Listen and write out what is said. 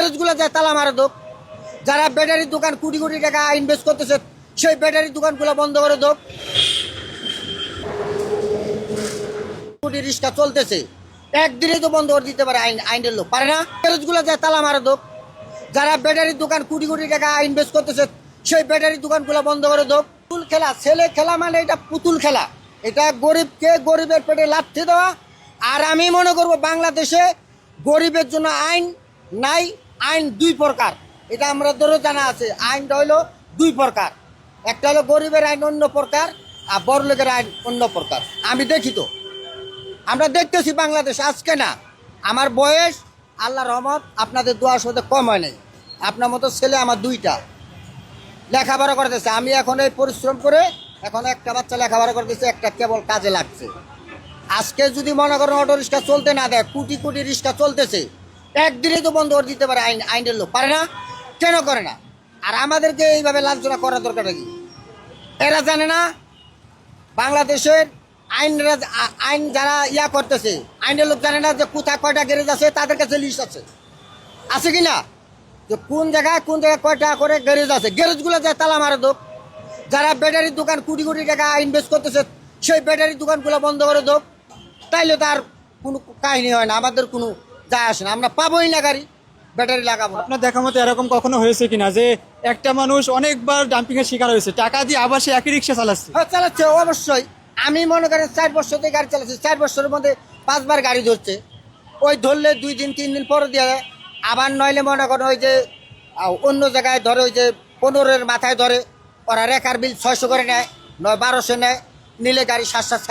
গ্যারেজগুলো যায় তালা মারা দোক। যারা ব্যাটারির দোকান কোটি কোটি টাকা ইনভেস্ট করতেছে সেই ব্যাটারির দোকানগুলো বন্ধ করে দোক। কোটি রিক্সা চলতেছে, একদিনে তো বন্ধ করে দিতে পারে আইনের লোক, পারে না? গ্যারেজগুলো যায় তালা মারা দোক। যারা ব্যাটারির দোকান কোটি কোটি টাকা ইনভেস্ট করতেছে সেই ব্যাটারির দোকানগুলো বন্ধ করে দোক। পুতুল খেলা, ছেলে খেলা মানে এটা পুতুল খেলা। এটা গরিবকে গরিবের পেটে লাথি দেওয়া। আর আমি মনে করব বাংলাদেশে গরিবের জন্য আইন নাই। আইন দুই প্রকার, এটা আমাদেরও জানা আছে। আইনটা হইলো দুই প্রকার, একটা হলো গরিবের আইন অন্য প্রকার, আর বড়লোকের আইন অন্য প্রকার। আমি দেখি তো, আমরা দেখতেছি বাংলাদেশ আজকে না, আমার বয়স আল্লাহ রহমত আপনাদের দোয়ার সাথে কম হয় নাই। আপনার মতো ছেলে আমার দুইটা লেখাপড়া করতেছে। আমি এখন এই পরিশ্রম করে এখন একটা বাচ্চা লেখাপড়া করতেছে, একটা কেবল কাজে লাগছে। আজকে যদি মনে করেন অটো রিক্সা চলতে না দেয়, কোটি কোটি রিক্সা চলতেছে, একদিনে তো বন্ধ করে দিতে পারে আইনের লোক, পারে না? কেন করে না? আর আমাদেরকে এইভাবে লাঞ্ছনা করার দরকারটা কি? এরা জানে না বাংলাদেশের আইন যারা করতেছে, আইনের লোক জানে না যে কোথায় কয়টা গ্যারেজ আছে, তাদের কাছে লিস্ট আছে কি না, যে কোন জায়গায় কয়টা করে গ্যারেজ আছে। গ্যারেজগুলো যায় তালা মারা দোক। যারা ব্যাটারির দোকান কোটি কোটি টাকা ইনভেস্ট করতেছে সেই ব্যাটারির দোকানগুলো বন্ধ করে দোক। তাইলে তার কোনো কাহিনী হয় না, আমাদের কোনো যায় আসে না, আমরা পাবোই না গাড়ি, ব্যাটারি লাগাবো। আপনার দেখা মতো এরকম কখনো হয়েছে কিনা যে একটা মানুষ অনেকবার ডাম্পিং এর শিকার হয়েছে, টাকা দিয়ে আবার সে একই রিক্সা চালাচ্ছে? হ্যাঁ, চালাচ্ছে অবশ্যই। আমি মনে করেন 4 বছর থেকে গাড়ি চালাচ্ছি, 4 বছরের মধ্যে 5 বার গাড়ি ধরছে। ওই ধরলে 2 দিন 3 দিন পরে দিয়ে দেয়। আবার নইলে মনে করেন ওই যে অন্য জায়গায় ধরে, ওই যে 15-এর মাথায় ধরে, ওরা রেখার বিল 600 করে নেয়, নয় 1200 নেয়, নিলে গাড়ি 7-7